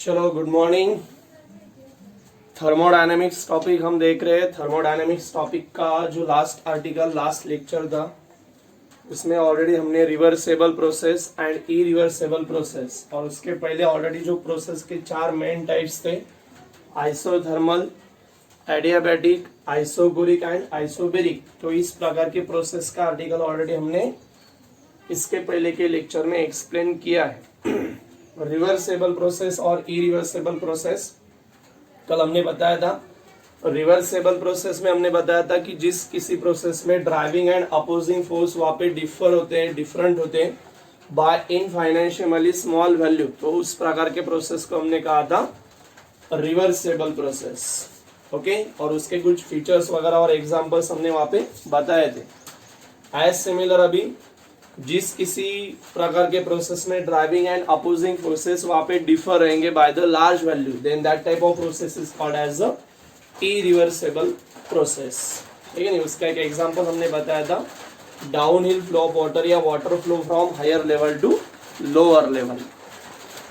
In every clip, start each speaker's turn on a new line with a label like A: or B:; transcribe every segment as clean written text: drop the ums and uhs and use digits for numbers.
A: चलो good morning. Thermodynamics topic हम देख रहे हैं। थर्मोडायनेमिक्स टॉपिक का जो लास्ट लेक्चर था उसमें ऑलरेडी हमने reversible process and irreversible process और उसके पहले ऑलरेडी जो प्रोसेस के चार मेन टाइप्स थे, आइसोथर्मल, एडियाबैटिक, आइसोगोरिक एंड आइसोबेरिक। तो इस प्रकार के प्रोसेस का आर्टिकल ऑलरेडी हमने इसके पहले के लेक्चर में एक्सप्लेन किया है। रिवर्सेबल प्रोसेस और इरिवर्सेबल प्रोसेस कल हमने बताया था। रिवर्सेबल प्रोसेस में हमने बताया था कि जिस किसी प्रोसेस में ड्राइविंग एंड अपोजिंग फोर्स वहां पे डिफरेंट होते हैं बाय इनफाइनेंशियली स्मॉल वैल्यू, तो उस प्रकार के प्रोसेस को हमने कहा था रिवर्सेबल प्रोसेस। ओके, और उसके कुछ फीचर्स वगैरह और एग्जांपल्स हमने वहां पे बताए थे। एज सिमिलर अभी जिस किसी प्रकार के प्रोसेस में ड्राइविंग एंड अपोजिंग फोर्सेस वहां पे डिफर रहेंगे by the large value, then that type of process is called as a irreversible process. ठीक है नहीं, उसका एक एग्जांपल हमने बताया था down hill flow of water या water flow from higher level to lower level.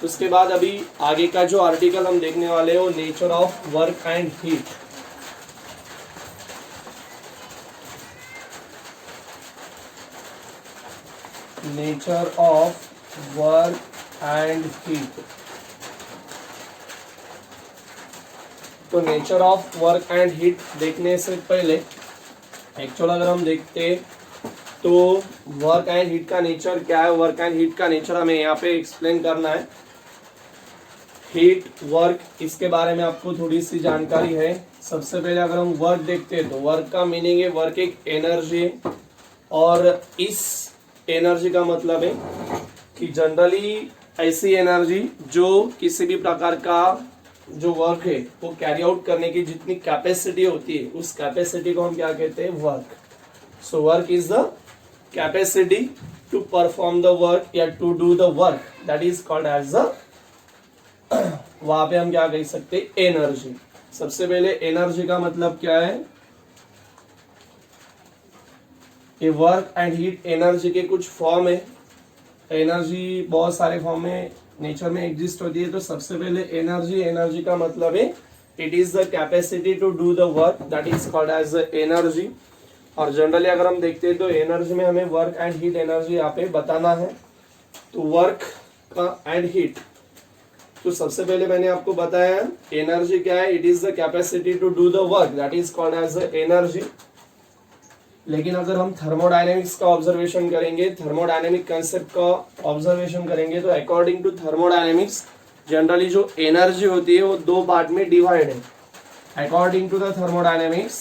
A: उसके बाद अभी आगे का जो आर्टिकल हम देखने वाले हैं वो nature of work and heat. Nature of work and heat. तो nature of work and heat देखने से पहले एक्चुअल अगर हम देखते तो वर्क एंड हीट का नेचर क्या है, वर्क एंड हीट का नेचर हमें यहाँ पे एक्सप्लेन करना है। हीट, वर्क, इसके बारे में आपको थोड़ी सी जानकारी है। सबसे पहले अगर हम वर्क देखते हैं तो वर्क का मीनिंग है, वर्क एक एनर्जी है और इस एनर्जी का मतलब है कि जनरली ऐसी एनर्जी जो किसी भी प्रकार का जो वर्क है वो कैरी आउट करने की जितनी कैपेसिटी होती है उस कैपेसिटी को हम क्या कहते हैं, work. So work is the capacity to perform the work या to do the work, that is called as the, वहां पे हम क्या कह सकते हैं, एनर्जी। सबसे पहले एनर्जी का मतलब क्या है, ये वर्क एंड हीट एनर्जी के कुछ फॉर्म है। एनर्जी बहुत सारे फॉर्म में नेचर में एग्जिस्ट होती है। तो सबसे पहले एनर्जी का मतलब है it is the capacity to do the work, that is called as energy. और जनरली अगर हम देखते हैं तो एनर्जी में हमें वर्क एंड हीट एनर्जी यहाँ पे बताना है। तो वर्क का एंड हीट, तो सबसे पहले मैंने आपको बताया एनर्जी क्या है, it is the capacity to do the work, that is called as energy. लेकिन अगर हम थर्मोडायनेमिक्स का ऑब्जर्वेशन करेंगे, थर्मोडायनेमिक कंसेप्ट का ऑब्जर्वेशन करेंगे तो अकॉर्डिंग टू थर्मोडायनेमिक्स जनरली जो एनर्जी होती है वो दो पार्ट में डिवाइड है। अकॉर्डिंग टू द थर्मोडायनेमिक्स,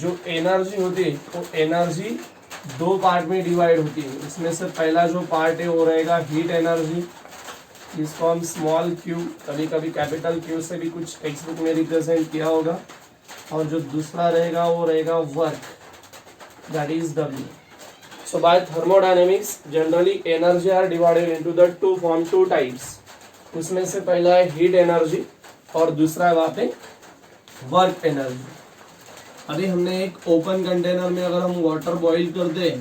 A: जो एनर्जी होती है वो एनर्जी दो पार्ट में डिवाइड होती है। इसमें से पहला जो पार्ट है वो रहेगा हीट एनर्जी, जिसको हम स्मॉल क्यू, कभी कभी कैपिटल क्यू से भी कुछ टेक्स्ट बुक में रिप्रेजेंट किया होगा। और जो दूसरा रहेगा वो रहेगा work, that is W. So by thermodynamics generally energy are divided into the two types. उसमें से पहला है हीट एनर्जी और दूसरा है वहां पे वर्क एनर्जी। अभी हमने एक ओपन कंटेनर में अगर हम वाटर बॉईल कर दे,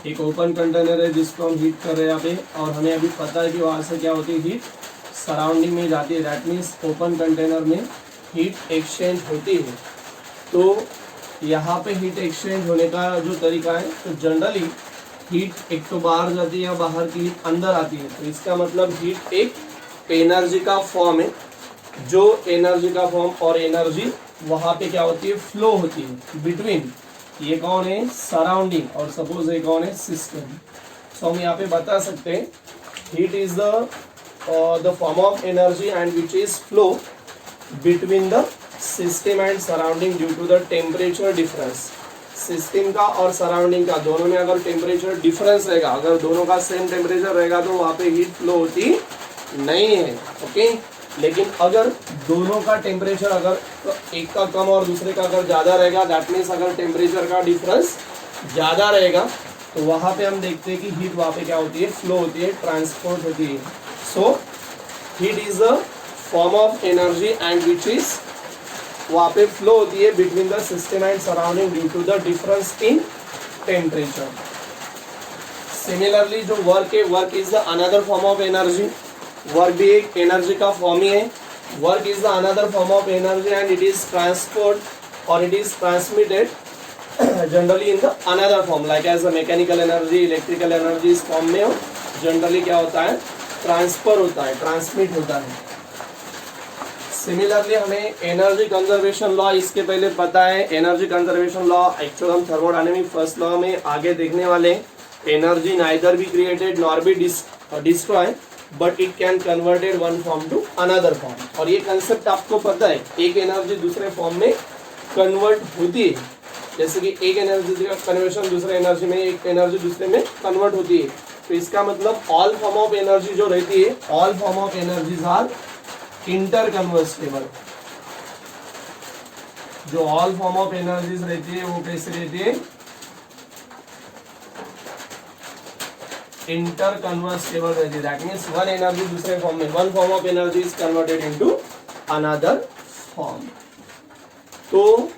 A: एक ओपन कंटेनर है जिसको हम हीट कर रहे हैं यहाँ पे, और हमें अभी पता है कि वहां से क्या होती है, हीट सराउंडिंग में जाती है। दैट मीन्स ओपन कंटेनर में हीट एक्सचेंज होती है। तो यहाँ पे हीट एक्सचेंज होने का जो तरीका है, तो जनरली हीट एक तो बाहर जाती है या बाहर की हीट अंदर आती है। तो इसका मतलब हीट एक एनर्जी का फॉर्म है। जो एनर्जी का फॉर्म और एनर्जी वहां पे क्या होती है, फ्लो होती है बिटवीन, ये कौन है, सराउंडिंग, और सपोज ये कौन है, सिस्टम। सो हम यहाँ पे बता सकते हैं heat is the form of energy and which is flow between the system and surrounding due to the temperature difference. System का और सराउंडिंग का दोनों में अगर टेम्परेचर डिफरेंस रहेगा, अगर दोनों का सेम टेम्परेचर रहेगा तो वहां पे हीट फ्लो होती नहीं है। ओके, लेकिन अगर दोनों का टेम्परेचर अगर एक का कम और दूसरे का अगर ज्यादा रहेगा, दैट मीन्स अगर टेम्परेचर का डिफरेंस ज्यादा रहेगा तो वहां पे हम देखते हैं कि हीट वहां पे क्या होती है, फ्लो होती है, ट्रांसपोर्ट होती है। So heat is a form of energy and which is वहां पे फ्लो होती है between the system and surrounding due to the difference in temperature. Similarly जो वर्क है, work is the another form of energy, work भी एक energy का form ही है। Work is the another form of energy and it is transport और it is transmitted generally in the another form like as the mechanical energy, electrical energy. इस form में generally क्या होता है, ट्रांसफर होता है, ट्रांसमिट होता है। सिमिलरली हमें एनर्जी कंजर्वेशन लॉ इसके पहले पता है। एनर्जी कंजर्वेशन लॉ एक्चुअल हम थर्मोडायनेमिक फर्स्ट लॉ में आगे देखने वाले। Energy neither be created nor be destroy but it can converted one form to another form. और ये कंसेप्ट आपको पता है, एक एनर्जी दूसरे फॉर्म में कन्वर्ट होती है। जैसे कि एक एनर्जी का कन्वर्शन दूसरे एनर्जी में, एक एनर्जी दूसरे में कन्वर्ट होती है। तो इसका मतलब ऑल फॉर्म ऑफ एनर्जी जो रहती है, all form of energies are inter conversable. जो ऑल फॉर्म ऑफ एनर्जीज रहती है वो कैसे रहती है, इंटर कन्वर्सेबल रहती है। दैट मीन्स वन एनर्जी दूसरे फॉर्म में, one form of energy is converted into another form. तो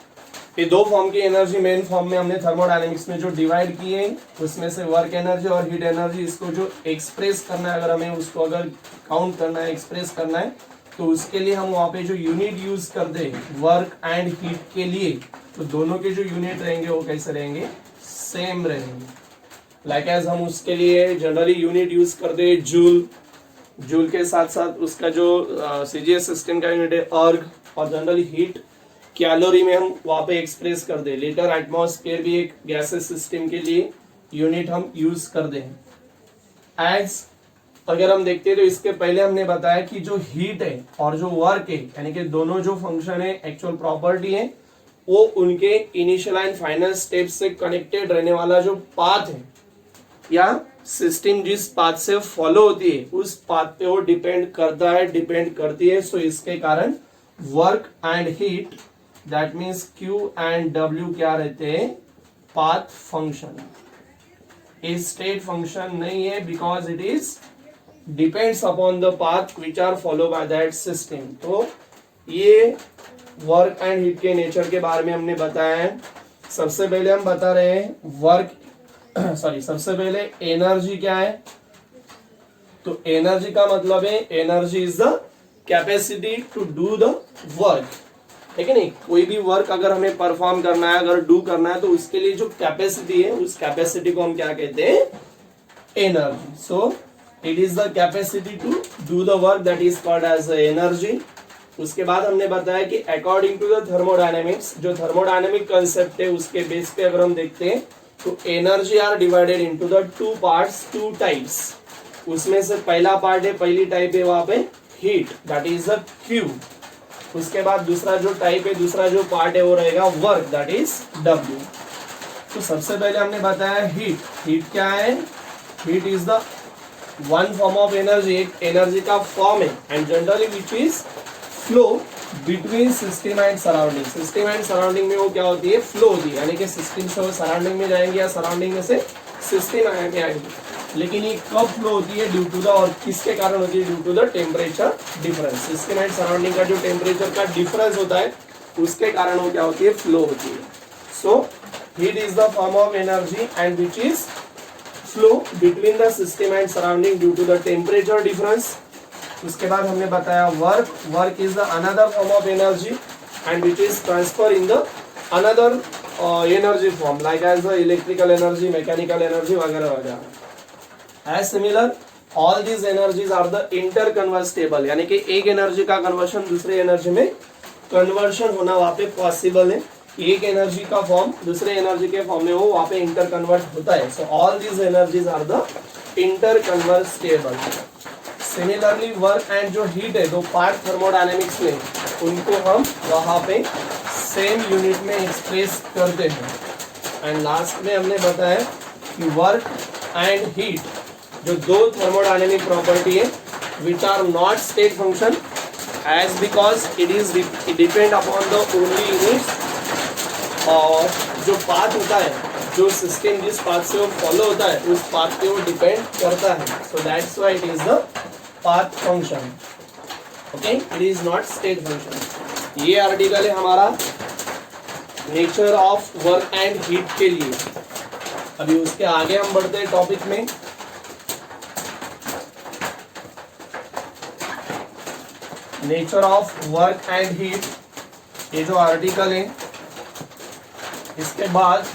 A: ये दो फॉर्म की एनर्जी मेन फॉर्म में हमने थर्मोडायनेमिक्स में जो डिवाइड की है, उसमें से वर्क एनर्जी और हीट एनर्जी, इसको जो एक्सप्रेस करना है, अगर हमें उसको अगर काउंट करना है, एक्सप्रेस करना है, तो उसके लिए हम वहां पे जो यूनिट यूज कर दे वर्क एंड हीट के लिए, तो दोनों के जो यूनिट रहेंगे वो कैसे रहेंगे, सेम रहेंगे। लाइक एज हम उसके लिए जनरली यूनिट यूज कर दे जूल, जूल के साथ साथ उसका जो सीजीएस सिस्टम का यूनिट है अर्ग, और जनरली हीट कैलोरी में हम वहां पे एक्सप्रेस कर दे। लीटर एटमॉस्फेयर भी एक गैसेस सिस्टम के लिए यूनिट हम यूज कर दे। एज अगर हम देखते हैं तो इसके पहले हमने बताया कि जो हीट है और जो वर्क है, यानी कि दोनों जो फंक्शन है, एक्चुअल प्रॉपर्टी है, वो उनके इनिशियल एंड फाइनल स्टेप से कनेक्टेड रहने वाला जो पाथ है या सिस्टम जिस पाथ से फॉलो होती है, उस पाथ पे वो डिपेंड करता है, डिपेंड करती है। सो इसके कारण work and heat, that means Q and W क्या रहते हैं, पाथ फंक्शन। इस स्टेट फंक्शन नहीं है because it is depends upon the path which are follow by that system. तो ये वर्क एंड हीट के नेचर के बारे में हमने बताया है। सबसे पहले हम बता रहे हैं वर्क सबसे पहले एनर्जी क्या है। तो एनर्जी का मतलब है, energy is the capacity to do the work, ठीक है नहीं। कोई भी वर्क अगर हमें परफॉर्म करना है, अगर डू करना है, तो उसके लिए जो कैपेसिटी है, उस कैपेसिटी को हम क्या कहते हैं, energy. So it is the capacity to do the work, that is called as energy. उसके बाद हमने बताया कि अकॉर्डिंग टू द थर्मोडायनेमिक्स, जो थर्मोडायनेमिक कंसेप्ट है उसके बेस पे अगर हम देखते हैं तो energy are divided into the two parts, two types. उसमें से पहला पार्ट है, पहली टाइप है वहां पे heat, that is the Q। उसके बाद दूसरा जो टाइप है, दूसरा जो पार्ट है वो रहेगा वर्क, दैट इज W। तो सबसे पहले हमने बताया हीट। हीट क्या है, heat is the one form of energy, एक एनर्जी का फॉर्म है and generally which is flow between system and surrounding. System and surrounding में वो क्या होती है, फ्लो होती है, यानी कि सिस्टम से वो सराउंडिंग में जाएंगे या सराउंडिंग में से सिस्टम में आएंगे। लेकिन ये कब फ्लो होती है, ड्यू टू द, और किसके कारण होती है, due to the temperature difference. System and surrounding का जो टेम्परेचर का डिफरेंस होता है उसके कारण वो क्या होती है, फ्लो होती है। So heat is the form of energy and which is flow between the system and surrounding due to the temperature difference. उसके बाद हमने बताया work. Work is the another form of energy and which is transfer in the another energy form like as the electrical energy, mechanical energy वगैरह वगैरह। As similar all these energies are the inter conversable, यानी कि एक energy का conversion दूसरे energy में conversion होना वहां पे पॉसिबल है। एक एनर्जी का फॉर्म दूसरे एनर्जी के फॉर्म में वो वहां पे इंटर कन्वर्ट होता है। So all these energies are the inter conversable. Similarly work and जो हीट है, दो पार्ट थर्मोडायनेमिक्स में, उनको हम वहां पे सेम यूनिट में एक्सप्रेस करते हैं। एंड लास्ट में हमने बताया कि वर्क एंड हीट जो दो थर्मोडायनेमिक प्रॉपर्टी है which are not state function as because it is depend upon the only units, और जो पाथ होता है, जो सिस्टम जिस पाथ से वो फॉलो होता है उस पाथ पे वो डिपेंड करता है। So that's why it is the path function, okay, it is not state function. ये आर्टिकल है हमारा nature of work and heat के लिए। अभी उसके आगे हम बढ़ते हैं टॉपिक में। Nature of work and heat, ये जो आर्टिकल है, इसके बाद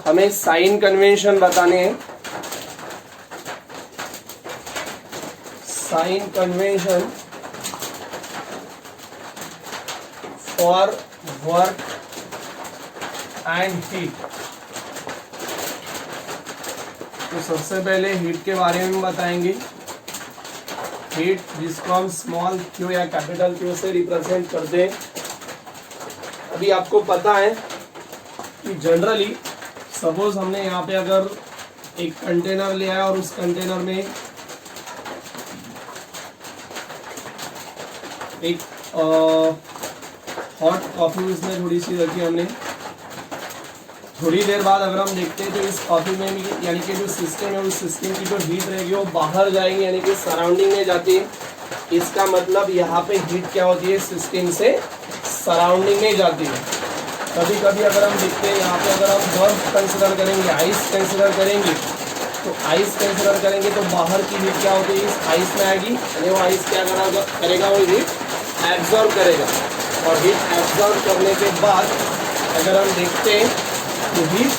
A: हमें साइन कन्वेंशन बताने हैं। Sign convention for work and heat. तो सबसे पहले हीट के बारे में बताएंगे। हीट जिसको हम स्मॉल क्यू या कैपिटल क्यू से रिप्रेजेंट करते हैं। अभी आपको पता है कि जनरली सपोज हमने यहाँ पे अगर एक कंटेनर लिया है और उस कंटेनर में एक हॉट कॉफी उसमें थोड़ी सी रखी हमने। थोड़ी देर बाद अगर हम देखते हैं तो इस कॉफी में भी यानी कि जो सिस्टम है उस सिस्टम की जो हीट रहेगी वो बाहर जाएगी, यानी कि सराउंडिंग में जाती है। इसका मतलब यहाँ पे हीट क्या होती है, सिस्टम से सराउंडिंग में जाती है। कभी कभी अगर हम देखते हैं यहाँ पे अगर हम बर्फ कंसिडर करेंगे, आइस कंसिडर करेंगे, तो आइस कंसिडर करेंगे तो बाहर की हीट क्या होती है, इस आइस में आएगी। यानी वो आइस क्या करेगा, वो हीट एब्जॉर्ब करेगा। और हीट एब्जॉर्ब करने के बाद अगर हम देखते हैं तो हीट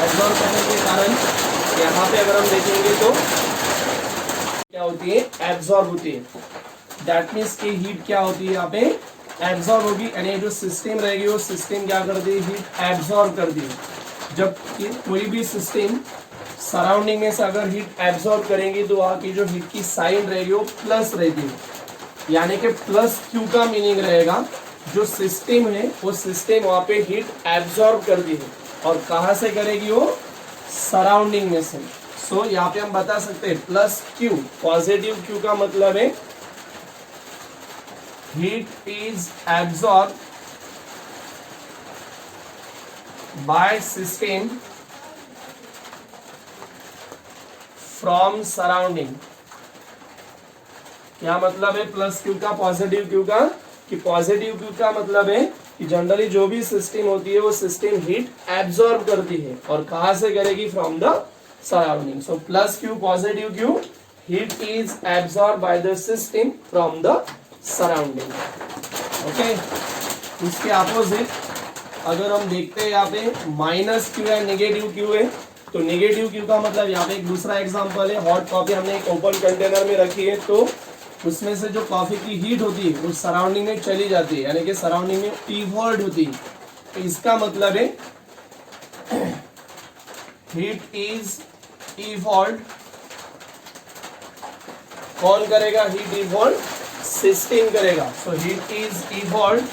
A: एब्जॉर्ब करने के कारण यहाँ पे अगर हम देखेंगे तो क्या होती है, एब्जॉर्ब होती है। दैट मीन्स की हीट क्या होती है, यहाँ पे एब्जॉर्ब होगी। यानी जो सिस्टम रहेगी वो सिस्टम क्या करती है, हीट एब्जॉर्ब करती है। जब कोई भी सिस्टम सराउंडिंग में से अगर हीट एब्जॉर्ब करेंगी तो वहाँ की जो हीट की साइन रहेगी वो प्लस रहेगी। यानी कि प्लस क्यू का मीनिंग रहेगा जो सिस्टम है वो सिस्टम वहाँ पे हीट एब्जॉर्ब करती है। और कहाँ से करेगी, वो सराउंडिंग में से। सो यहाँ पे हम बता सकते हैं प्लस क्यू, पॉजिटिव क्यू का मतलब है heat is absorbed by system from surrounding। क्या मतलब है प्लस क्यू का, पॉजिटिव क्यू का? कि पॉजिटिव क्यू का मतलब है कि जनरली जो भी सिस्टम होती है वो सिस्टम हीट एब्जॉर्ब करती है। और कहां से करेगी, from the surrounding. So plus Q, positive Q, heat is absorb by the system from the surrounding. Okay, इसके अपोजिट अगर हम देखते हैं यहाँ पे माइनस क्यू है, नेगेटिव क्यू है। तो नेगेटिव क्यू का मतलब यहाँ पे एक दूसरा एग्जांपल है, हॉट कॉफी हमने एक ओपन कंटेनर में रखी है तो उसमें से जो कॉफी की हीट होती है उस सराउंडिंग में चली जाती है, यानी कि सराउंडिंग में इवॉल्व होती है। तो इसका मतलब है हीट इज इवॉल्व। कौन करेगा हीट इवॉल्व, सिस्टम करेगा। सो heat is evolve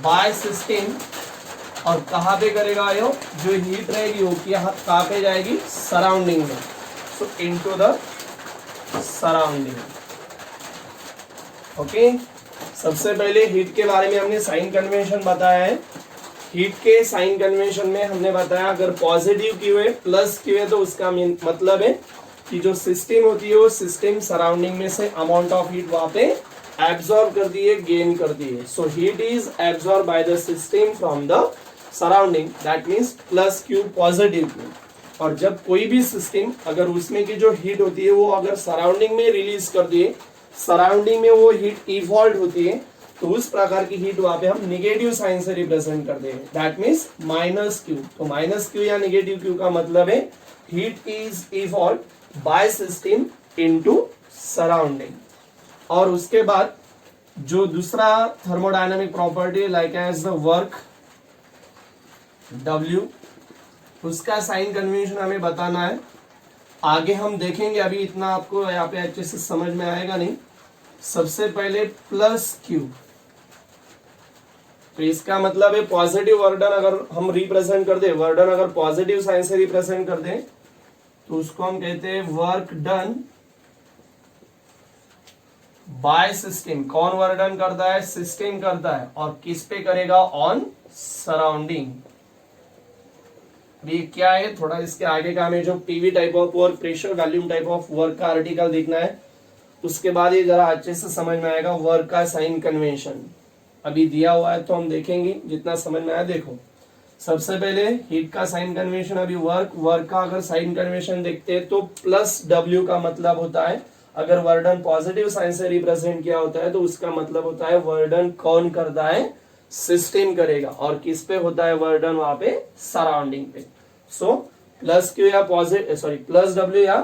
A: by system. और कहाँ पे करेगा यो, जो हीट रहेगी वो कहाँ पे जाएगी, सराउंडिंग में। सो इनटू द सराउंडिंग। ओके, सबसे पहले हीट के बारे में हमने साइन कन्वेंशन बताया है। हीट के साइन कन्वेंशन में हमने बताया अगर पॉजिटिव क्यू है, प्लस क्यू है, तो उसका मतलब है कि जो सिस्टम होती है वो सिस्टम सराउंडिंग में से अमाउंट ऑफ हीट वहां पे एब्जॉर्ब करती है, गेन करती है। So heat is absorb by the system from the surrounding, that means plus Q, positive Q. और जब कोई भी सिस्टम अगर उसमें की जो हीट होती है वो अगर सराउंडिंग में रिलीज करती है, सराउंडिंग में वो हीट इवॉल्व होती है, तो उस प्रकार की हीट वहां पे हम नेगेटिव साइन से रिप्रेजेंट करते हैं, दैट मीन्स माइनस क्यू। तो माइनस क्यू या नेगेटिव क्यू का मतलब है heat is evolve by system into surrounding. और उसके बाद जो दूसरा thermodynamic property like as the work W, उसका साइन कन्वेंशन हमें बताना है। आगे हम देखेंगे, अभी इतना आपको यहाँ पे अच्छे से समझ में आएगा नहीं। सबसे पहले प्लस क्यू, तो इसका मतलब है पॉजिटिव वर्क डन अगर हम रिप्रेजेंट कर दे, वर्क डन अगर पॉजिटिव साइन से रिप्रेजेंट कर दे तो उसको हम कहते हैं वर्क डन बाय सिस्टम। कौन वर्क डन करता है, सिस्टम करता है। और किस पे करेगा, ऑन सराउंडिंग। ये क्या है, थोड़ा इसके आगे का हमें जो PV type of work, pressure volume type of work का आर्टिकल देखना है। उसके बाद ये जरा अच्छे से समझ में आएगा वर्क का साइन कन्वेंशन। अभी दिया हुआ है तो हम देखेंगे जितना समझ में आया। देखो सबसे पहले हीट का साइन कन्वेंशन, अभी वर्क का अगर साइन कन्वेंशन देखते हैं तो प्लस डब्ल्यू का मतलब होता है, अगर वर्क डन पॉजिटिव साइन से रिप्रेजेंट किया होता है तो उसका मतलब होता है वर्क डन कौन करता है, सिस्टम करेगा, और किस पे होता है वर्क डन, वहां पे सराउंडिंग पे। सो प्लस क्यू या प्लस डब्ल्यू या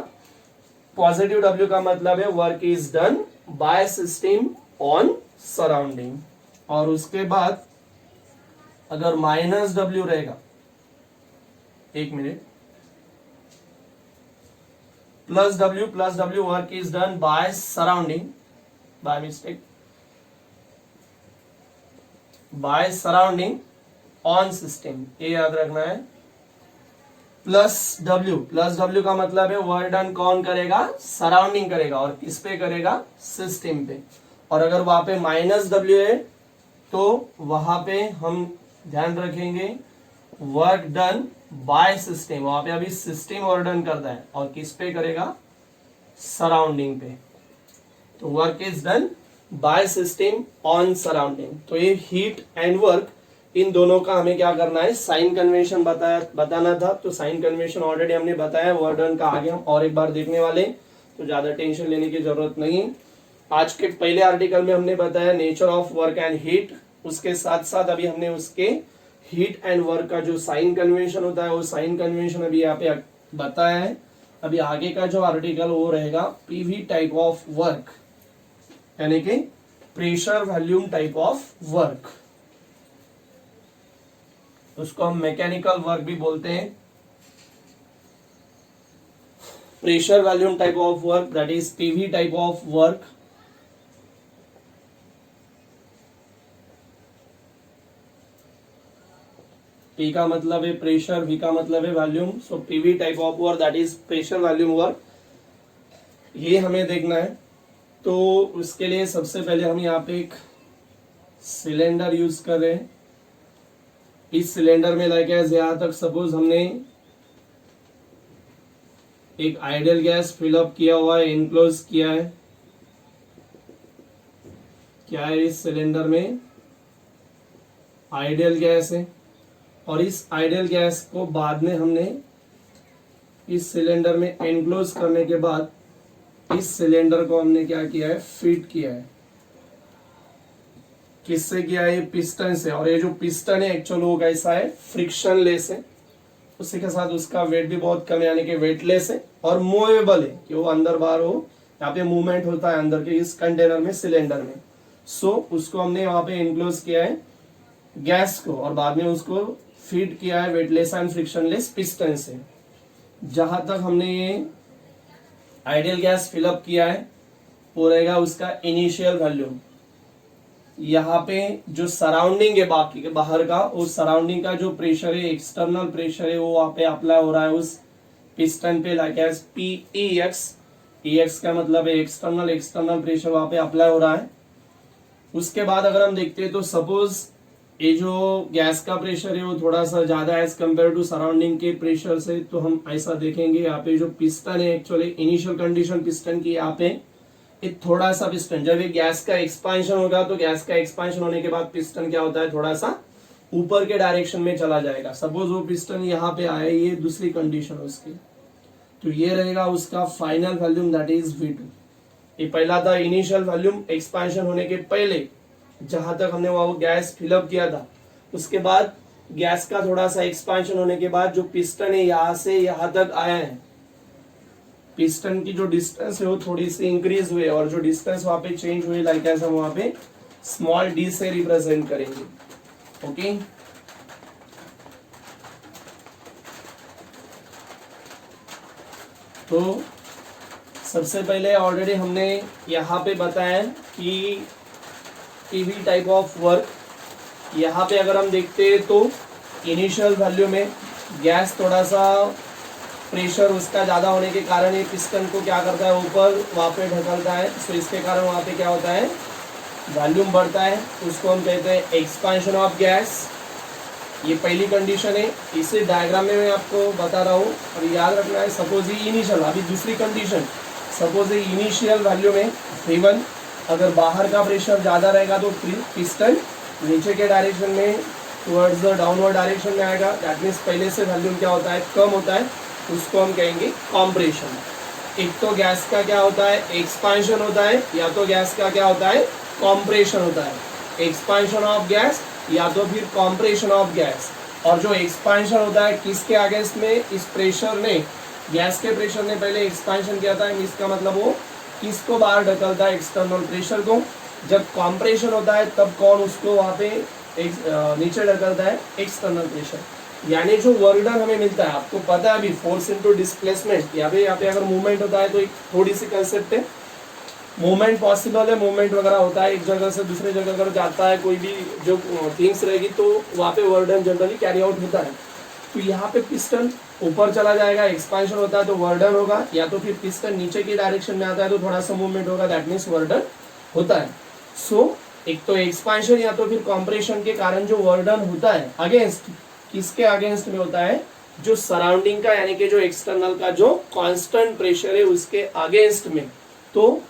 A: पॉजिटिव डब्ल्यू का मतलब है work is done by system on surrounding. और उसके बाद अगर माइनस डब्ल्यू रहेगा, एक minute, plus W work is done by surrounding, by mistake, by surrounding on system, ये याद रखना है। प्लस डब्ल्यू का मतलब है वर्क डन कौन करेगा, सराउंडिंग करेगा, और किस पे करेगा, सिस्टम पे। और अगर वहां पे माइनस डब्ल्यू है तो वहां पे हम ध्यान रखेंगे वर्क डन बाय सिस्टम, वहां पे अभी सिस्टम वर्क डन करता है, और किस पे करेगा, सराउंडिंग पे। तो work is done by system on surrounding. तो ये हीट एंड वर्क, इन दोनों का हमें क्या करना है, साइन कन्वेंशन बताना था। तो साइन कन्वेंशन ऑलरेडी हमने बताया, वर्क डन का आगे हम और एक बार देखने वाले, तो ज्यादा टेंशन लेने की जरूरत नहीं है। आज के पहले आर्टिकल में हमने बताया nature of work and heat, उसके साथ साथ अभी हमने उसके हीट एंड वर्क का जो साइन कन्वेंशन होता है वो साइन कन्वेंशन अभी यहाँ पे बताया है। अभी आगे का जो आर्टिकल वो रहेगा पीवी टाइप ऑफ वर्क, यानी कि pressure volume type of work, उसको हम मैकेनिकल वर्क भी बोलते हैं। Pressure volume type of work, that is PV type of work. P का मतलब है प्रेशर, V का मतलब है volume, so PV type of work that is pressure volume work, ये हमें देखना है। तो उसके लिए सबसे पहले हम यहाँ पे एक सिलेंडर यूज कर रहे हैं। इस सिलेंडर में लाइक एज यहाँ तक सपोज हमने एक आइडियल गैस फिलअप किया हुआ है, इनक्लोज किया है, क्या है इस सिलेंडर में, आइडियल गैस है, और इस आइडियल गैस को बाद में हमने इस सिलेंडर में एनक्लोज करने के बाद इस सिलेंडर को हमने क्या किया है, फिट किया है। किससे किया है, पिस्टन से, और ये जो पिस्टन है एक्चुअल वो कैसा है, फ्रिक्शन लेस है, उसी के साथ उसका वेट भी बहुत कम है, यानी कि वेटलेस है और मूवेबल है, कि वो अंदर बाहर हो, यहाँ पे मूवमेंट होता है अंदर के इस कंटेनर में, सिलेंडर में। सो उसको हमने वहां पे एनक्लोज किया है गैस को, और बाद में उसको फीड किया है वेटलेस एंड फ्रिक्शनलेस पिस्टन से। जहां तक हमने ये आइडियल गैस फिलअप किया है वो रहेगा उसका इनिशियल वॉल्यूम। यहाँ पे जो सराउंडिंग है बाकी के बाहर का, उस सराउंडिंग का जो प्रेशर है, एक्सटर्नल प्रेशर है, वो वहां पे अप्लाई हो रहा है उस पिस्टन पे, लाइक एज PEX। EX का मतलब है एक्सटर्नल प्रेशर वहां पे अप्लाई हो रहा है। उसके बाद अगर हम देखते हैं तो सपोज ये जो गैस का प्रेशर है वो थोड़ा सा ज्यादा एज कम्पेयर टू सराउंडिंग के प्रेशर से, तो हम ऐसा देखेंगे यहाँ पे जो पिस्टन है एक्चुअली इनिशियल कंडीशन पिस्टन की, यहाँ पे एक थोड़ा सा पिस्टन, जब ये गैस का एक्सपांशन होगा तो गैस का एक्सपांशन होने के बाद पिस्टन क्या होता है, थोड़ा सा ऊपर के डायरेक्शन में चला जाएगा। सपोज वो पिस्टन यहाँ पे आए, ये दूसरी कंडीशन उसकी, तो ये रहेगा उसका final volume that is V2। ये पहला था इनिशियल वॉल्यूम एक्सपांशन होने के पहले, जहां तक हमने वो गैस फिलअप किया था। उसके बाद गैस का थोड़ा सा एक्सपांशन होने के बाद जो पिस्टन है यहाँ से यहाँ तक आया है, पिस्टन की जो डिस्टेंस है वो थोड़ी सी इंक्रीज हुई, और जो डिस्टेंस वहां पे चेंज हुई लाइक ऐसा वहां पे स्मॉल d से रिप्रेजेंट करेंगे। ओके, तो सबसे पहले ऑलरेडी हमने यहाँ पे बताया कि पीवी टाइप ऑफ वर्क, यहाँ पे अगर हम देखते हैं तो इनिशियल वैल्यू में गैस थोड़ा सा प्रेशर उसका ज़्यादा होने के कारण ये पिस्टन को क्या करता है, ऊपर वहाँ पे ढकलता है। सो इसके कारण वहाँ पे क्या होता है, वॉल्यूम बढ़ता है, उसको हम कहते हैं एक्सपांशन ऑफ गैस। ये पहली कंडीशन है, इसे डायग्राम में मैं आपको बता रहा हूँ और याद रखना है। सपोज ये इनिशियल, अभी दूसरी कंडीशन, सपोज ये इनिशियल वैल्यू में V1, अगर बाहर का प्रेशर ज़्यादा रहेगा तो पिस्टन नीचे के डायरेक्शन में टुवर्ड्स द डाउनवर्ड डायरेक्शन में आएगा, दैट मीन्स पहले से वॉल्यूम क्या होता है, कम होता है, उसको हम कहेंगे कॉम्प्रेशन। एक तो गैस का क्या होता है, एक्सपांशन होता है, या तो गैस का क्या होता है, कॉम्प्रेशन होता है। एक्सपांशन ऑफ गैस या तो फिर कॉम्प्रेशन ऑफ गैस। और जो एक्सपांशन होता है किसके अगेंस्ट में, इस प्रेशर ने, गैस के प्रेशर ने पहले एक्सपांशन किया था, इसका मतलब वो किसको बाहर ढकलता है, एक्सटर्नल प्रेशर को। जब कॉम्प्रेशन होता है तब कौन उसको वहां पे नीचे ढकलता है, एक्सटर्नल प्रेशर। यानी जो वर्क डन हमें मिलता है, आपको पता है अभी फोर्स इनटू डिस्प्लेसमेंट, यहाँ पे अगर मूवमेंट होता है तो एक थोड़ी सी कंसेप्ट है, मूवमेंट पॉसिबल है, मूवमेंट वगैरह होता है, एक जगह से दूसरे जगह अगर जाता है कोई भी जो थिंग्स रहेगी तो वहाँ पे work done generally carry out होता है। तो यहाँ पे पिस्टन ऊपर चला जाएगा, एक्सपांशन होता है तो वर्क डन होगा, या तो फिर पिस्टन नीचे की डायरेक्शन में आता है तो थोड़ा सा मूवमेंट होगा, दैट मीन्स वर्क डन होता है। सो एक तो एक्सपांशन या तो फिर कॉम्प्रेशन के कारण जो वर्क डन होता है, अगेंस्ट किसके अगेंस्ट में होता है, जो सराउंडिंग का यानी कि जो एक्सटर्नल का जो कांस्टेंट प्रेशर है उसके अगेंस्ट में। तो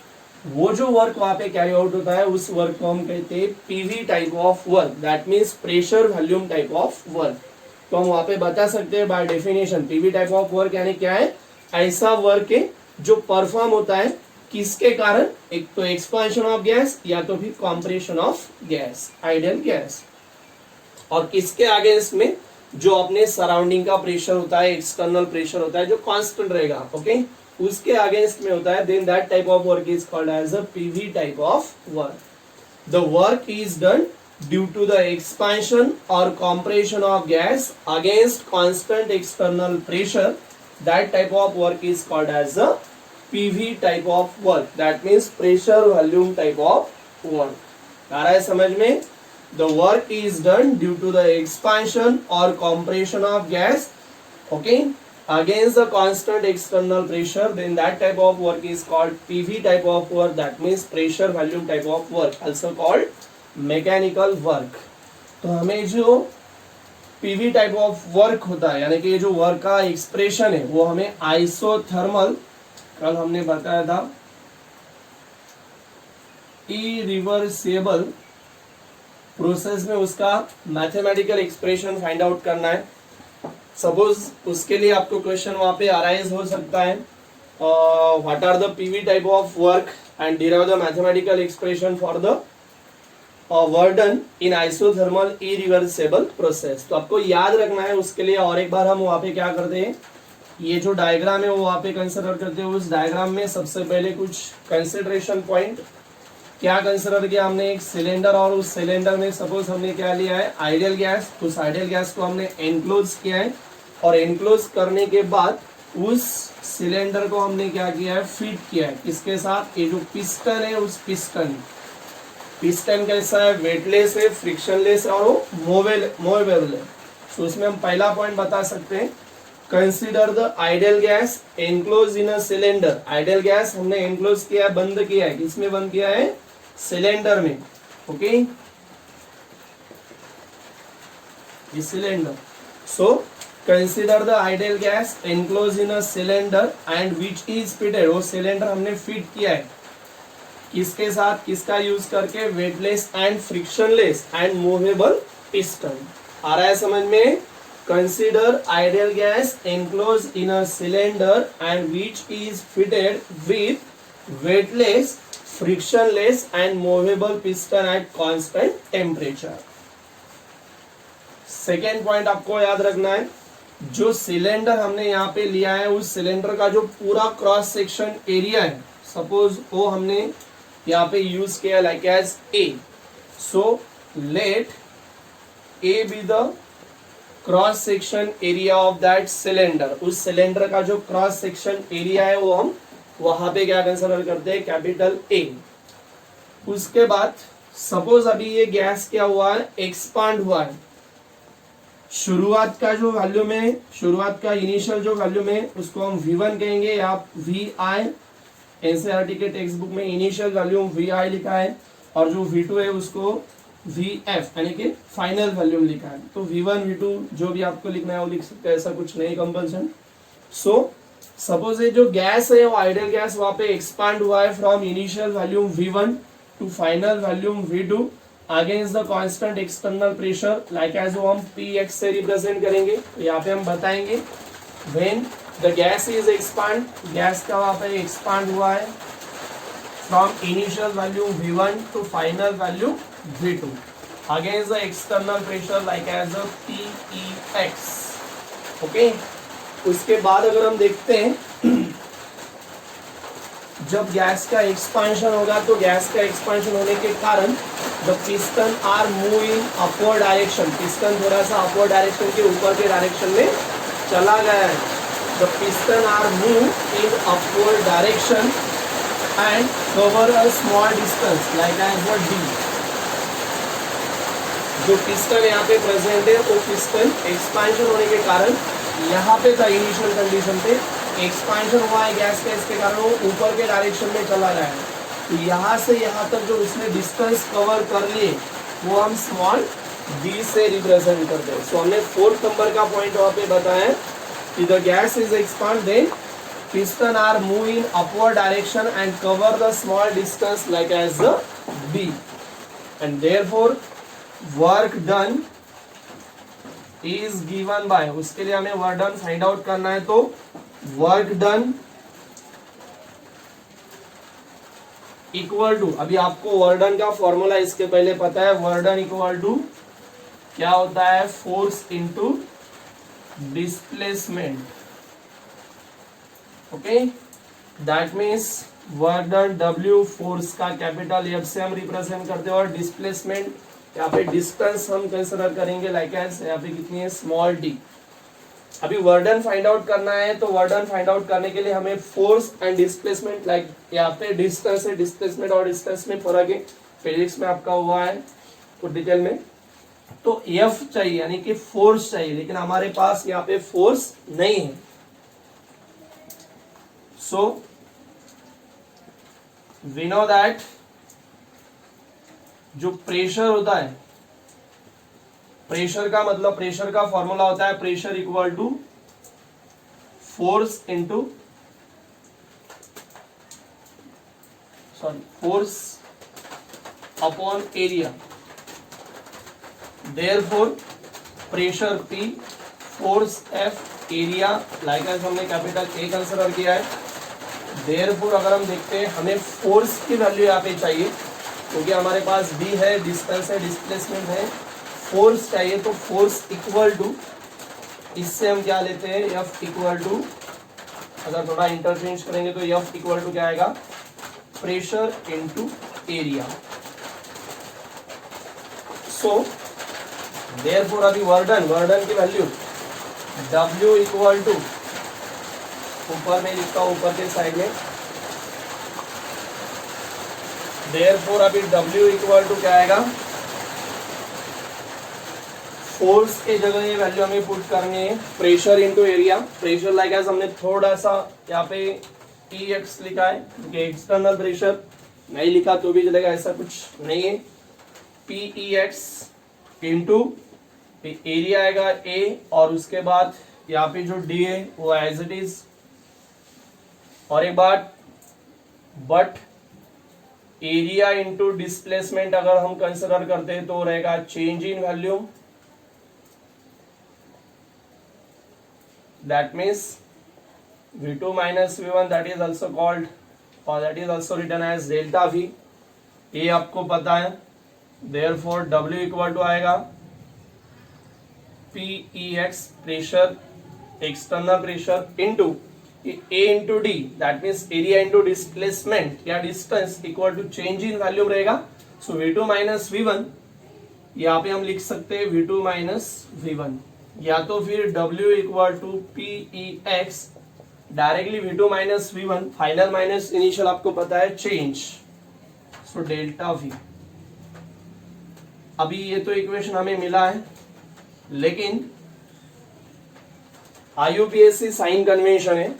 A: वो जो वर्क वहां पे कैरी आउट होता है उस वर्क को हम कहते हैं PV type of work, that means pressure volume type of work. तो हम वहां पे बता सकते हैं by definition PV type of work यानी क्या है, ऐसा वर्क है जो परफॉर्म होता है किसके कारण, एक तो एक्सपांशन ऑफ गैस या तो फिर compression of gas, ideal gas, और किसके अगेंस्ट में, जो अपने सराउंडिंग का प्रेशर होता है, एक्सटर्नल प्रेशर होता है जो कांस्टेंट रहेगा, ओके, उसके अगेंस्ट में होता है, then that type of work is called as a PV type of work. The work is done due to the expansion और compression of gas against constant external pressure, that type of work is called as a PV type of work, that means pressure volume type of work. आ रहा है समझ में? The work is done due to the expansion or compression of gas, okay, against the constant external pressure, then that type of work is called PV type of work, that means pressure volume type of work, also called mechanical work। तो हमें जो PV type of work होता है, यानी कि जो work का expression है वो हमें आइसोथर्मल, कल हमने बताया था, इरिवर्सिबल प्रोसेस में उसका मैथमेटिकल एक्सप्रेशन फाइंड आउट करना है। सपोज उसके लिए आपको क्वेश्चन वहां पे अराइज हो सकता है, what are the PV type of work and derive the mathematical expression for the work done in isothermal irreversible process. तो आपको याद रखना है, उसके लिए और एक बार हम वहां पे क्या करते हैं, ये जो डायग्राम है वो वहां पे कंसिडर करते हैं। उस डायग्राम में सबसे पहले कुछ कंसिडरेशन पॉइंट क्या कंसिडर किया हमने, एक सिलेंडर, और उस सिलेंडर में सपोज हमने क्या लिया है, आइडियल गैस। उस आइडियल गैस को हमने एनक्लोज किया है, और एनक्लोज करने के बाद उस सिलेंडर को हमने क्या किया है, फिट किया है किसके साथ, ये जो पिस्टन है, उस पिस्टन कैसा है, वेटलेस है, फ्रिक्शनलेस है, और वो मूवेबल है। तो उसमें हम पहला पॉइंट बता सकते हैं, consider the ideal gas enclose in a cylinder. Ideal gas हमने एनक्लोज किया है, बंद किया है, किसमें बंद किया है, सिलेंडर में, ओके, इस cylinder. So consider the ideal gas enclose in a cylinder and which is fitted, वो सिलेंडर हमने फिट किया है किसके साथ, किसका यूज करके, weightless and frictionless and movable piston. आ रहा है समझ में? Consider ideal gas enclose in a cylinder and which is fitted with weightless, frictionless and movable piston at constant temperature। Second point आपको याद रखना है, जो सिलेंडर हमने यहाँ पे लिया है उस सिलेंडर का जो पूरा क्रॉस सेक्शन एरिया है, सपोज वो हमने यहाँ पे यूज किया like as A. So let A be the cross section area of that cylinder. उस सिलेंडर का जो क्रॉस सेक्शन एरिया है वो हम वहां पे क्या कंसिडर करते हैं, कैपिटल ए। उसके बाद सपोज अभी ये गैस क्या हुआ है, एक्सपांड हुआ है। शुरुआत का जो वॉल्यूम है, शुरुआत का इनिशियल जो वॉल्यूम है उसको हम V1 कहेंगे या VI। एनसीईआरटी के टेक्स्ट बुक में इनिशियल वॉल्यूम VI लिखा है, और जो V2 है उसको VF यानी कि फाइनल वॉल्यूम लिखा है। तो V1 V2 जो भी आपको लिखना है वो लिख सकते हैं, ऐसा कुछ नहीं कंपल्सन। सो सपोज ये जो गैस है वो आइडियल गैस वहां पे एक्सपांड हुआ है from initial volume V1 to final volume V2, against the constant external pressure, like as वो हम Px से रिप्रेजेंट करेंगे। तो यहाँ पे हम बताएंगे when the gas is expand, gas का वहां पे एक्सपांड हुआ है from initial value V1 to final value V2 against the external pressure like as Pex। Okay, उसके बाद अगर हम देखते हैं जब गैस का एक्सपांशन होगा तो गैस का एक्सपांशन होने के कारण the piston are move in upward direction, piston थोड़ा सा अपवर्ड डायरेक्शन के ऊपर के डायरेक्शन में चला गया है। The piston are move in upward direction and cover a small distance like as what D. जो पिस्टन यहाँ पे प्रेजेंट है वो पिस्टन एक्सपांशन होने के कारण यहाँ पे था इनिशियल कंडीशन पे एक्सपांशन हुआ है गैस का, इसके कारण वो ऊपर के डायरेक्शन में चला गया है। तो यहाँ से यहाँ तक जो उसने डिस्टेंस कवर कर लिए वो हम स्मॉल d से रिप्रेजेंट करते हैं। सो हमने 4th नंबर का पॉइंट वहाँ पे बताया कि the gas is expand then piston are move in upward direction and cover the small distance like as the b, and therefore work done is given by, उसके लिए हमें वर्क डन फाइंड आउट करना है। तो work done equal to, अभी आपको work done का formula इसके पहले पता है, वर्क डन इक्वल टू क्या होता है, force into displacement. Okay, that means work done W force का कैपिटल F से हम रिप्रेजेंट करते हैं और डिस्प्लेसमेंट यहाँ पे डिस्टेंस हम कंसिडर करेंगे लाइक एज यहाँ पे कितनी है स्मॉल d। अभी वर्क डन फाइंड आउट करना है तो वर्क डन फाइंड आउट करने के लिए हमें फोर्स एंड डिस्प्लेसमेंट, लाइक यहाँ पे डिस्टेंस है, डिस्प्लेसमेंट और डिस्टेंस में फर्क है, फिजिक्स में आपका हुआ है कुछ डिटेल में। तो F चाहिए यानी कि फोर्स चाहिए, लेकिन हमारे पास यहाँ पे फोर्स नहीं है। सो वी नो दैट जो प्रेशर होता है, प्रेशर का मतलब प्रेशर का फॉर्मूला होता है pressure equal to force into force upon area. Therefore pressure P, force F, area like as हमने कैपिटल A कंसिडर किया है। देयरफॉर अगर हम देखते हैं हमें फोर्स की वैल्यू यहाँ पे चाहिए क्योंकि हमारे पास D है, डिस्टेंस है, डिस्प्लेसमेंट है, फोर्स चाहिए। तो फोर्स इक्वल टू, इससे हम क्या लेते हैं, F इक्वल टू, अगर थोड़ा इंटरचेंज करेंगे तो F इक्वल टू क्या आएगा, pressure into area. So therefore अभी वर्क डन की वैल्यू W इक्वल टू, ऊपर में लिखता हूं ऊपर के साइड में, देयरफॉर अभी W इक्वल टू क्या आएगा, फोर्स के जगह ये वैल्यू हमें पुट करनी है pressure into area. Pressure like as हमने थोड़ा सा यहाँ पे Px लिखा है क्योंकि एक्सटर्नल प्रेशर नहीं लिखा तो भी चलेगा, ऐसा कुछ नहीं है। Pex इनटू एरिया आएगा A और उसके बाद यहाँ पे जो D है वो एज इट इज। और एक बात, बट एरिया इनटू डिस्प्लेसमेंट अगर हम कंसिडर करते हैं तो रहेगा change in volume, that means V2 minus V1 that is also called or that is also written as delta V, ये आपको पता है। therefore W इक्वल टू आएगा Pex pressure, external pressure into A into D, that means area into displacement या distance equal to change in volume रहेगा। So V2 minus V1 यहाँ पे हम लिख सकते हैं V2 माइनस V1, या तो फिर W equal to Pex directly V2 minus V1, final minus initial आपको पता है चेंज, सो डेल्टा V। अभी ये तो इक्वेशन हमें मिला है, लेकिन IUPAC साइन कन्वेंशन है,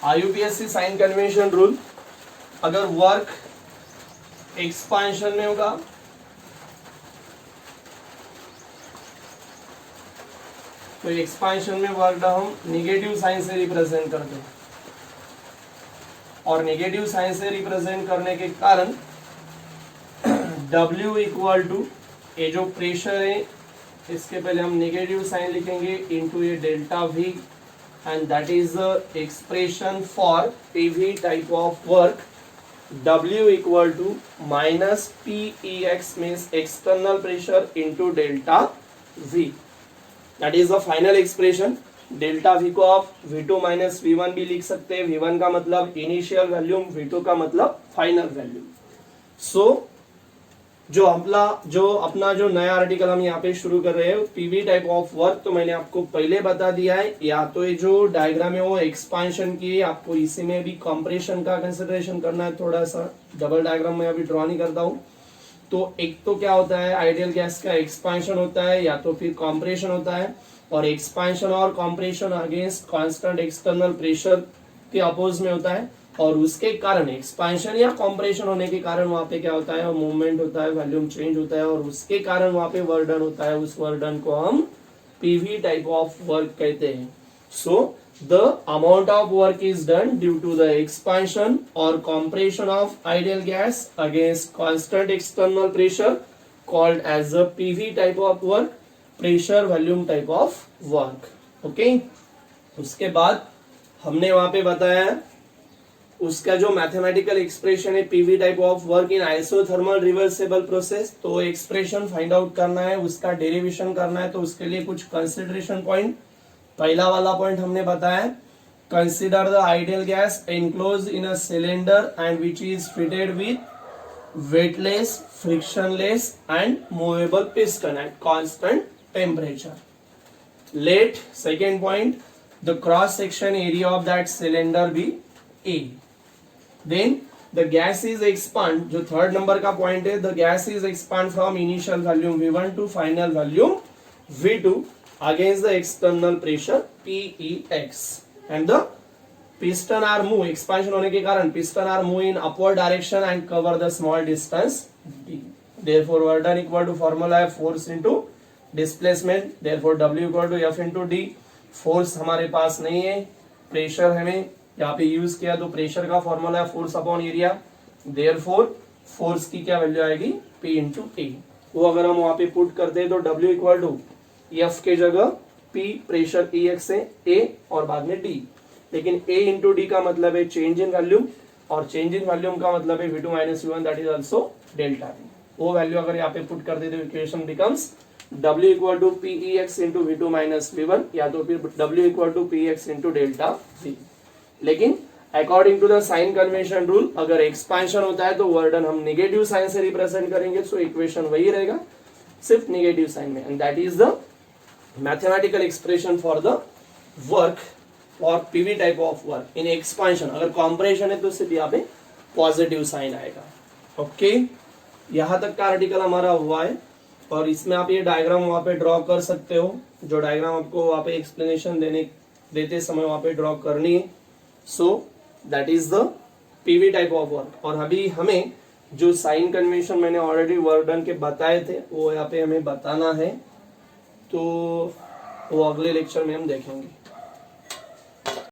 A: IUPAC साइन कन्वेंशन रूल, अगर वर्क एक्सपांशन में होगा तो एक्सपांशन में वर्क डन हम निगेटिव साइन से रिप्रेजेंट करते हैं, और नेगेटिव साइन से रिप्रेजेंट करने के कारण W इक्वल टू ये जो प्रेशर है इसके पहले हम नेगेटिव साइन लिखेंगे इनटू ये delta V, and that is the expression for PV type of work. W equal to minus PEX means external pressure into delta V. That is the final expression. Delta V को आप V2 minus V1 भी लिख सकते हैं. V1 का मतलब initial volume, V2 का मतलब फाइनल वैल्यूम. सो जो अपना जो नया आर्टिकल हम यहाँ पे शुरू कर रहे हैं पीवी टाइप ऑफ वर्क, तो मैंने आपको पहले बता दिया है. या तो ये जो डायग्राम है वो एक्सपांशन की है, आपको इसी में भी कंप्रेशन का कंसिडरेशन करना है. थोड़ा सा डबल डायग्राम में अभी ड्रॉ नहीं करता हूँ. तो एक तो क्या होता है, आइडियल गैस का एक्सपांशन होता है या तो फिर कंप्रेशन होता है, और एक्सपांशन और compression against constant external pressure के अपोज में होता है. और उसके कारण एक्सपांशन या कंप्रेशन होने के कारण वहां पे क्या होता है, मूवमेंट होता है, वॉल्यूम चेंज होता है, और उसके कारण वहां पे वर्क डन होता है. उस वर्क डन को हम पीवी टाइप ऑफ वर्क कहते हैं. So the amount of work is done due to the expansion और compression of ideal gas against constant external pressure called as the PV type of work, pressure volume type of work. Okay, उसके बाद हमने वहां पे बताया उसका जो mathematical expression है PV type of work in isothermal reversible process. तो एक्सप्रेशन फाइंड आउट करना है, उसका डेरिवेशन करना है. तो उसके लिए कुछ कंसिडरेशन पॉइंट. पहला वाला पॉइंट हमने बताया, consider the ideal gas enclose in a cylinder and which is fitted with weightless, frictionless and movable piston at constant temperature. Let second point, the cross section area of that cylinder be A. Then the gas is expand, जो third number का point है, the gas is expand from initial volume V1 to final volume V2 against the external pressure PEX, and the piston are move, expansion होने के कारण piston are move in upward direction and cover the small distance D. Therefore work done equal to formula है force into displacement. Therefore W equal to F into D. Force हमारे पास नहीं है, pressure हमें यहाँ पे यूज किया, तो pressure का फॉर्मूला है force upon area. Therefore force की क्या वैल्यू आएगी, P इंटू ए. वो अगर हम वहां पे पुट करते हैं तो W इक्वल टू F के जगह P प्रेशर EX है, A और बाद में D. लेकिन A इंटू डी का मतलब है चेंज इन वॉल्यूम, और चेंज इन वॉल्यूम का मतलब है V2 minus V1 that is also delta V. वो वैल्यू अगर यहाँ पे पुट कर देते तो equation becomes W equal to PEX into V2 minus V1, या तो फिर W equal to PX into delta V. लेकिन according to the sign convention rule अगर एक्सपांशन होता है तो वर्क डन हम नेगेटिव साइन से रिप्रेजेंट करेंगे. सो इक्वेशन वही रहेगा, सिर्फ नेगेटिव साइन में, and that is the mathematical expression for the work for PV type of work in expansion. अगर कॉम्प्रेशन है तो सिर्फ यहाँ पे पॉजिटिव साइन आएगा. ओके, यहाँ तक का आर्टिकल हमारा हुआ है, और इसमें आप ये डायग्राम वहां पे ड्रॉ कर सकते हो. जो डायग्राम आपको वहां पे एक्सप्लेनेशन देते समय वहां पे ड्रॉ करनी है. So that is the PV type of work. और अभी हमें जो साइन कन्वेंशन मैंने ऑलरेडी वर्क डन के बताए थे वो यहाँ पे हमें बताना है, तो वो अगले लेक्चर में हम देखेंगे.